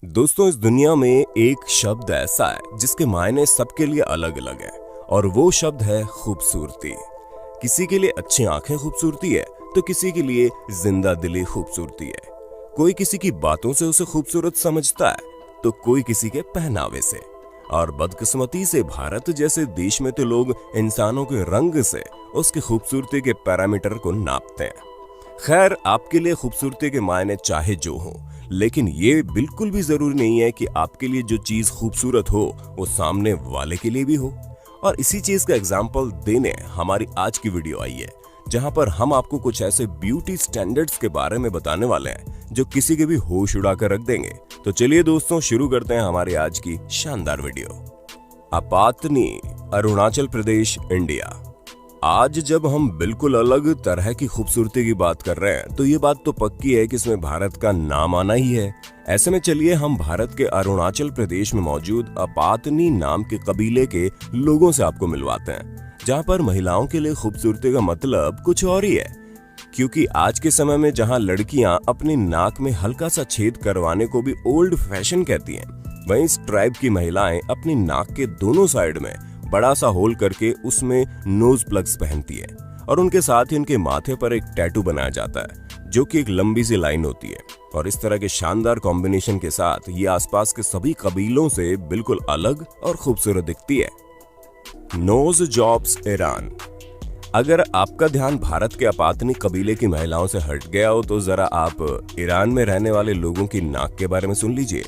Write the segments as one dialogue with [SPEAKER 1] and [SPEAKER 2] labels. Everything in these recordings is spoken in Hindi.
[SPEAKER 1] दोस्तों, इस दुनिया में एक शब्द ऐसा है जिसके मायने सबके लिए अलग अलग है और वो शब्द है खूबसूरती। किसी के लिए अच्छी आंखें खूबसूरती है तो किसी के लिए जिंदा दिली खूबसूरती है। कोई किसी की बातों से उसे खूबसूरत समझता है तो कोई किसी के पहनावे से। और बदकिस्मती से भारत जैसे देश में तो लोग इंसानों के रंग से उसकी खूबसूरती के पैरामीटर को नापते हैं। खैर, आपके लिए खूबसूरती के मायने चाहे जो हो, लेकिन ये बिल्कुल भी जरूरी नहीं है कि आपके लिए जो चीज खूबसूरत हो वो सामने वाले के लिए भी हो। और इसी चीज का एग्जाम्पल देने हमारी आज की वीडियो आई है, जहां पर हम आपको कुछ ऐसे ब्यूटी स्टैंडर्ड्स के बारे में बताने वाले हैं जो किसी के भी होश उड़ा कर रख देंगे। तो चलिए दोस्तों, शुरू करते हैं हमारी आज की शानदार वीडियो। आपातनी, अरुणाचल प्रदेश, इंडिया। आज जब हम बिल्कुल अलग तरह की खूबसूरती की बात कर रहे हैं तो ये बात तो पक्की है कि इसमें भारत का नाम आना ही है। ऐसे में चलिए हम भारत के अरुणाचल प्रदेश में मौजूद आपातनी नाम के कबीले के लोगों से आपको मिलवाते हैं, जहां पर महिलाओं के लिए खूबसूरती का मतलब कुछ और ही है। क्योंकि आज के समय में जहां लड़कियां अपनी नाक में हल्का सा छेद करवाने को भी ओल्ड फैशन कहती हैं, वहीं इस ट्राइब की महिलाएं अपनी नाक के दोनों साइड में बड़ा सा होल करके उसमें नोज प्लग्स पहनती है और उनके साथ ही उनके माथे पर एक टैटू बनाया जाता है जो कि एक लंबी सी लाइन होती है। और इस तरह के शानदार कॉम्बिनेशन के साथ ये आसपास के सभी कबीलों से बिल्कुल अलग और खूबसूरत दिखती है। नोज जॉब्स, ईरान। अगर आपका ध्यान भारत के आपातनी कबीले की महिलाओं से हट गया हो तो जरा आप ईरान में रहने वाले लोगों की नाक के बारे में सुन लीजिए,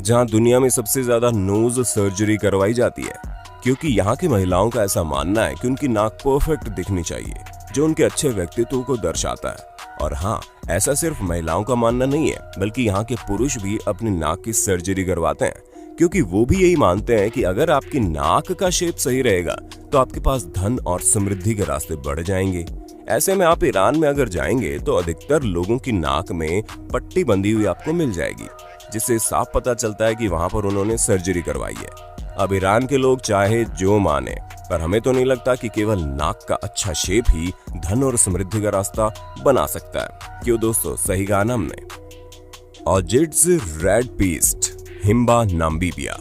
[SPEAKER 1] जहां दुनिया में सबसे ज्यादा नोज सर्जरी करवाई जाती है। क्योंकि यहाँ की महिलाओं का ऐसा मानना है कि उनकी नाक परफेक्ट दिखनी चाहिए, जो उनके अच्छे व्यक्तित्व को दर्शाता है। और हाँ, ऐसा सिर्फ महिलाओं का मानना नहीं है, बल्कि यहाँ के पुरुष भी अपनी नाक की सर्जरी करवाते हैं, क्योंकि वो भी यही मानते हैं कि अगर आपकी नाक का शेप सही रहेगा तो आपके पास धन और समृद्धि के रास्ते बढ़ जाएंगे। ऐसे में आप ईरान में अगर जाएंगे तो अधिकतर लोगों की नाक में पट्टी बंधी हुई आपको मिल जाएगी, जिससे साफ पता चलता है कि वहां पर उन्होंने सर्जरी करवाई है। अब ईरान के लोग चाहे जो माने, पर हमें तो नहीं लगता कि केवल नाक का अच्छा शेप ही धन और समृद्धि का रास्ता बना सकता है। क्यों दोस्तों, सही कहा ना हमने। ऑर्चिड्स रेड पीस्ट, हिम्बा, नामीबिया।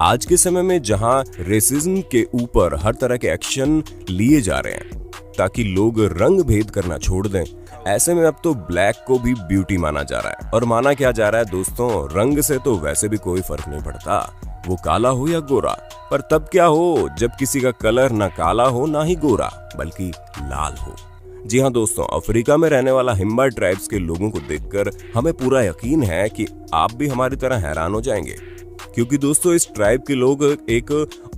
[SPEAKER 1] आज के समय में जहां रेसिज्म के ऊपर हर तरह के एक्शन लिए जा रहे हैं ताकि लोग रंग भेद करना छोड़ दें, ऐसे में अब तो ब्लैक को भी ब्यूटी माना जा रहा है। और माना क्या जा रहा है दोस्तों, रंग से तो वैसे भी कोई फर्क नहीं पड़ता, वो काला हो या गोरा। पर तब क्या हो जब किसी का कलर ना काला हो ना ही गोरा, बल्कि लाल हो। जी हाँ दोस्तों, अफ्रीका में रहने वाला हिम्बा ट्राइब्स के लोगों को देखकर हमें पूरा यकीन है कि आप भी हमारी तरह हैरान हो जाएंगे। क्योंकि दोस्तों, इस ट्राइब के लोग एक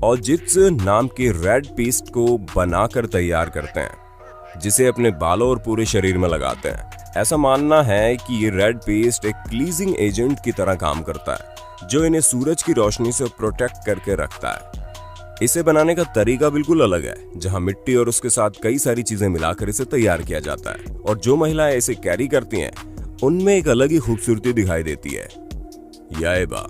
[SPEAKER 1] ऑर्चिड्स नाम के रेड पेस्ट को बनाकर तैयार करते हैं, जिसे अपने बालों और पूरे शरीर में लगाते हैं। ऐसा मानना है कि ये रेड पेस्ट एक क्लीजिंग एजेंट की तरह काम करता है, जो इन्हें सूरज की रोशनी से प्रोटेक्ट करके रखता है। इसे बनाने का तरीका बिल्कुल अलग है, जहां मिट्टी और उसके साथ कई सारी चीजें मिलाकर इसे तैयार किया जाता है। और जो महिलाएं इसे कैरी करती हैं, उनमें एक अलग ही खूबसूरती दिखाई देती है। याएबा,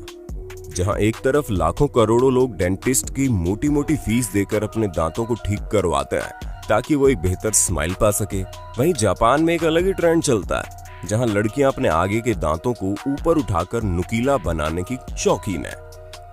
[SPEAKER 1] जहां एक तरफ लाखों करोड़ों लोग डेंटिस्ट की मोटी मोटी फीस देकर अपने दांतों को ठीक करवाते हैं ताकि वो एक बेहतर स्माइल पा सके, वहीं जापान में एक अलग ही ट्रेंड चलता है, जहां लड़कियां अपने आगे के दांतों को ऊपर उठाकर नुकीला बनाने की शौकीन है,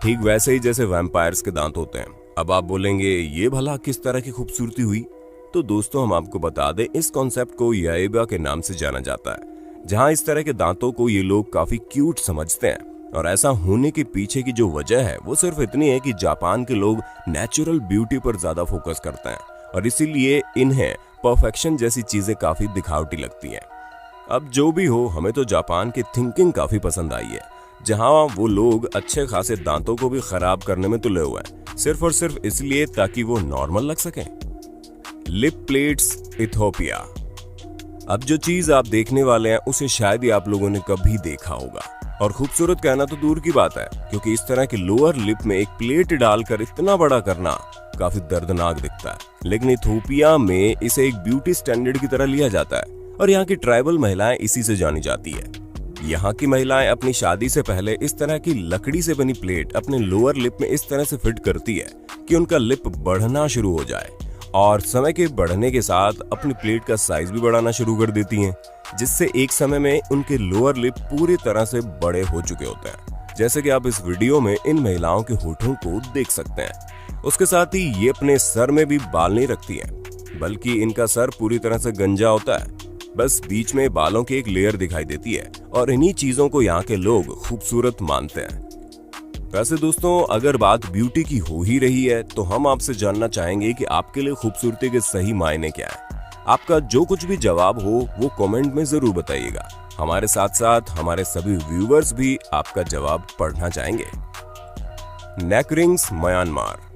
[SPEAKER 1] ठीक वैसे ही जैसे वैम्पायर्स के दांत होते हैं। अब आप बोलेंगे, ये भला किस तरह की खूबसूरती हुई? तो दोस्तों, हम आपको बता दें, इस कॉन्सेप्ट को याएबा के नाम से जाना जाता है, जहां इस तरह के दांतों को ये लोग काफी क्यूट समझते हैं। और ऐसा होने के पीछे की जो वजह है वो सिर्फ इतनी है कि जापान के लोग नेचुरल ब्यूटी पर ज्यादा फोकस करते हैं और इसीलिए इन्हें परफेक्शन जैसी चीजें काफी दिखावटी लगती हैं। अब जो भी हो, हमें तो जापान की थिंकिंग काफी पसंद आई है, जहां वो लोग अच्छे खासे दांतों को भी खराब करने में तुले हुए हैं, सिर्फ और सिर्फ इसलिए ताकि वो नॉर्मल लग सकें। Lip plates, Ethiopia. अब जो चीज आप देखने वाले हैं उसे शायद ही आप लोगों ने कभी देखा होगा, और खूबसूरत कहना तो दूर की बात है, क्योंकि इस तरह के लोअर लिप में एक प्लेट डालकर इतना बड़ा करना काफी दर्दनाक दिखता है। लेकिन इथियोपिया में इसे एक ब्यूटी स्टैंडर्ड की तरह लिया जाता है और यहाँ की ट्राइबल महिलाएं इसी से जानी जाती है। यहाँ की महिलाएं अपनी शादी से पहले इस तरह की लकड़ी से बनी प्लेट अपने लोअर लिप में इस तरह से फिट करती है कि उनका लिप बढ़ना शुरू हो जाए, और समय के बढ़ने के साथ अपनी प्लेट का साइज भी बढ़ाना शुरू कर देती हैं, जिससे एक समय में उनके लोअर लिप पूरी तरह से बड़े हो चुके होते हैं। जैसे कि आप इस वीडियो में इन महिलाओं के होठों को देख सकते हैं। उसके साथ ही ये अपने सर में भी बाल नहीं रखती हैं, बल्कि इनका सर पूरी तरह से गंजा होता है, बस बीच में बालों की एक लेयर दिखाई देती है और इन्हीं चीजों को यहाँ के लोग खूबसूरत मानते हैं। वैसे दोस्तों, अगर बात ब्यूटी की हो ही रही है तो हम आपसे जानना चाहेंगे कि आपके लिए खूबसूरती के सही मायने क्या है। आपका जो कुछ भी जवाब हो वो कमेंट में जरूर बताइएगा। हमारे साथ साथ हमारे सभी व्यूअर्स भी आपका जवाब पढ़ना चाहेंगे। नेक रिंग्स म्यांमार।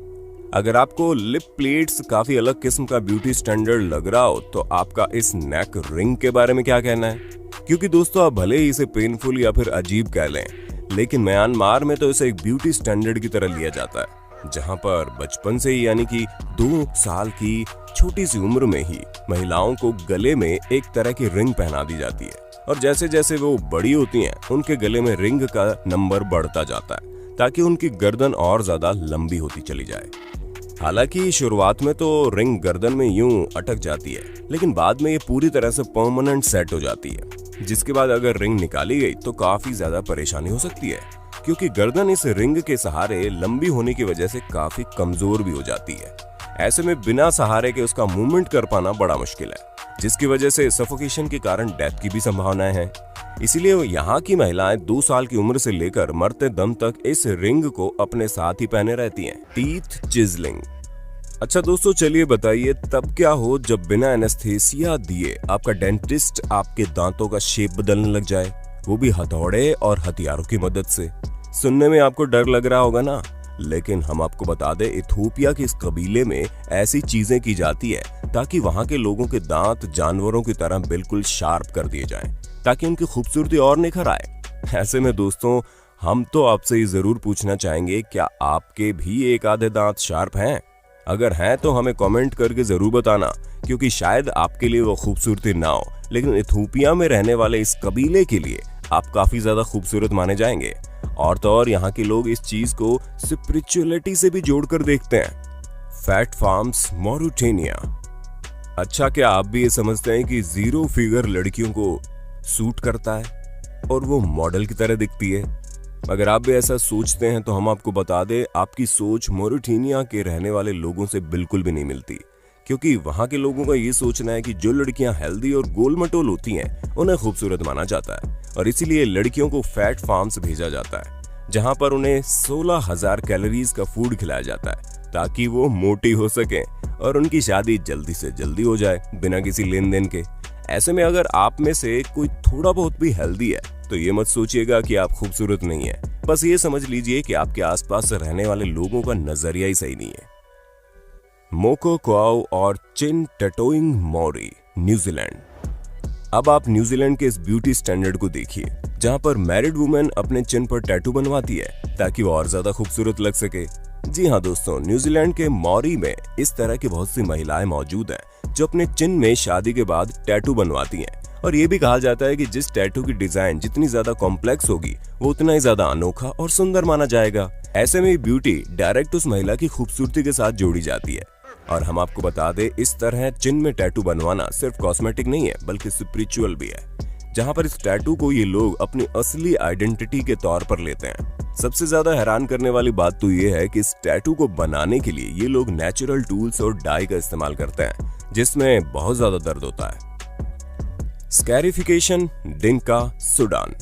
[SPEAKER 1] अगर आपको लिप प्लेट्स काफी अलग किस्म का ब्यूटी स्टैंडर्ड लग रहा हो तो आपका इस नेक रिंग के बारे में क्या कहना है? क्योंकि दोस्तों, आप भले ही इसे पेनफुल या फिर अजीब कह लें, लेकिन म्यांमार में तो इसे एक ब्यूटी स्टैंडर्ड की तरह लिया जाता है, जहां पर बचपन से ही यानी कि 2 साल की छोटी सी उम्र में ही महिलाओं को गले में एक तरह की रिंग पहना दी जाती है और जैसे जैसे वो बड़ी होती हैं उनके गले में रिंग का नंबर बढ़ता जाता है ताकि उनकी गर्दन और ज्यादा लंबी होती चली जाए। हालांकि शुरुआत में तो रिंग गर्दन में यूं अटक जाती है, लेकिन बाद में ये पूरी तरह से परमानेंट सेट हो जाती है, जिसके बाद अगर रिंग निकाली गई तो काफी ज्यादा परेशानी हो सकती है, क्योंकि गर्दन इस रिंग के सहारे लंबी होने की वजह से काफी कमजोर भी हो जाती है। ऐसे में बिना सहारे के उसका मूवमेंट कर पाना बड़ा मुश्किल है, जिसकी वजह से सफोकेशन के कारण डेथ की भी संभावनाएं हैं। इसीलिए यहाँ की महिलाएं 2 साल की उम्र से लेकर मरते दम तक इस रिंग को अपने साथ ही पहने रहती हैं। टीथ चिजलिंग। अच्छा दोस्तों, चलिए बताइए तब क्या हो जब बिना एनेस्थेसिया दिए आपका डेंटिस्ट आपके दांतों का शेप बदलने लग जाए, वो भी हथौड़े और हथियारों की मदद से। सुनने में आपको डर लग रहा होगा ना, लेकिन हम आपको बता दें, इथोपिया के इस कबीले में ऐसी चीजें की जाती है ताकि वहां के लोगों के दांत जानवरों की तरह बिल्कुल शार्प कर दिए जाएं, ताकि उनकी खूबसूरती और निखर आए। ऐसे में दोस्तों, हम तो आपसे ये जरूर पूछना चाहेंगे, क्या आपके भी एक आधे दांत शार्प हैं? अगर हैं तो हमें कमेंट करके जरूर बताना, क्योंकि शायद आपके लिए वो खूबसूरती ना हो, लेकिन इथोपिया में रहने वाले इस कबीले के लिए आप काफी ज्यादा खूबसूरत माने जाएंगे। और तो और यहाँ के लोग इस चीज को स्पिरिचुअलिटी से भी जोड़कर देखते हैं। Fat farms Mauritania. अच्छा, क्या आप भी ये समझते हैं कि 0 फिगर लड़कियों को सूट करता है और वो मॉडल की तरह दिखती है? अगर आप भी ऐसा सोचते हैं तो हम आपको बता दें, आपकी सोच मॉरिटेनिया के रहने वाले लोगों से बिल्कुल भी नहीं मिलती, क्योंकि वहां के लोगों का ये सोचना है कि जो लड़कियां हेल्दी और गोल मटोल होती हैं उन्हें खूबसूरत माना जाता है, और इसीलिए लड़कियों को फैट फार्म्स भेजा जाता है, जहां पर उन्हें 16,000 कैलोरीज का फूड खिलाया जाता है ताकि वो मोटी हो सके और उनकी शादी जल्दी से जल्दी हो जाए बिना किसी लेन देन के। ऐसे में अगर आप में से कोई थोड़ा बहुत भी हेल्दी है तो ये मत सोचिएगा कि आप खूबसूरत नहीं है, बस ये समझ लीजिए कि आपके आसपास रहने वाले लोगों का नजरिया ही सही नहीं है। मोको क्वाओ और चिन टैटूइंग मॉरी, न्यूजीलैंड। अब आप न्यूजीलैंड के इस ब्यूटी स्टैंडर्ड को देखिए, जहां पर मैरिड वुमेन अपने चिन पर टैटू बनवाती है ताकि वो और ज्यादा खूबसूरत लग सके। जी हाँ दोस्तों, न्यूजीलैंड के मॉरी में इस तरह की बहुत सी महिलाएं मौजूद हैं जो अपने चिन में शादी के बाद टैटू बनवाती हैं, और ये भी कहा जाता है कि जिस टैटू की डिजाइन जितनी ज्यादा कॉम्प्लेक्स होगी वो उतना ही ज्यादा अनोखा और सुंदर माना जाएगा। ऐसे में ब्यूटी डायरेक्ट उस महिला की खूबसूरती के साथ जोड़ी जाती है। और हम आपको बता दें, इस तरह चिन में टैटू बनवाना सिर्फ कॉस्मेटिक नहीं है बल्कि स्पिरिचुअल भी है, जहां पर इस टैटू को ये लोग अपनी असली आइडेंटिटी के तौर पर लेते हैं। सबसे ज्यादा हैरान करने वाली बात तो ये है कि इस टैटू को बनाने के लिए ये लोग नेचुरल टूल्स और डाई का इस्तेमाल करते हैं, जिसमें बहुत ज्यादा दर्द होता है। स्कैरिफिकेशन डिंका सूडान।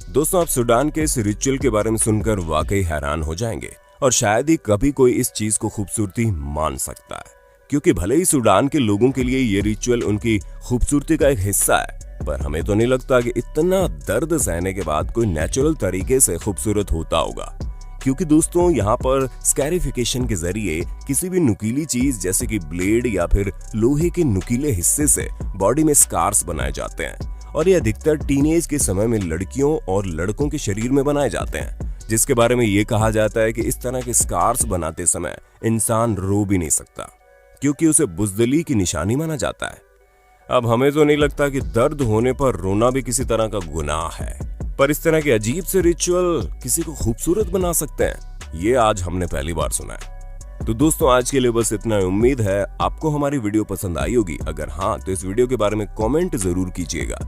[SPEAKER 1] दोस्तों, आप सूडान के इस रिचुअल के बारे में सुनकर वाकई हैरान हो जाएंगे, और शायद ही कभी कोई इस चीज को खूबसूरती मान सकता है, क्योंकि भले ही सूडान के लोगों के लिए ये रिचुअल उनकी खूबसूरती का एक हिस्सा है, पर हमें तो नहीं लगता कि इतना दर्द सहने के बाद कोई नेचुरल तरीके से खूबसूरत होता होगा। क्योंकि दोस्तों, यहाँ पर स्कैरिफिकेशन के जरिए किसी भी नुकीली चीज जैसे कि ब्लेड या फिर लोहे के नुकीले हिस्से से बॉडी में स्कार्स बनाए जाते हैं, और ये अधिकतर टीनेज के समय में लड़कियों और लड़कों के शरीर में बनाए जाते हैं, जिसके बारे में ये कहा जाता है कि इस तरह के स्कार्स बनाते समय इंसान रो भी नहीं सकता, क्योंकि उसे बुज़दिली की निशानी माना जाता है। अब हमें तो नहीं लगता कि दर्द होने पर रोना भी किसी तरह का गुनाह है, पर इस तरह के अजीब से रिचुअल किसी को खूबसूरत बना सकते हैं, ये आज हमने पहली बार सुना है। तो दोस्तों, आज के लिए बस इतना। उम्मीद है आपको हमारी वीडियो पसंद आई होगी। अगर हाँ, तो इस वीडियो के बारे में कमेंट जरूर कीजिएगा।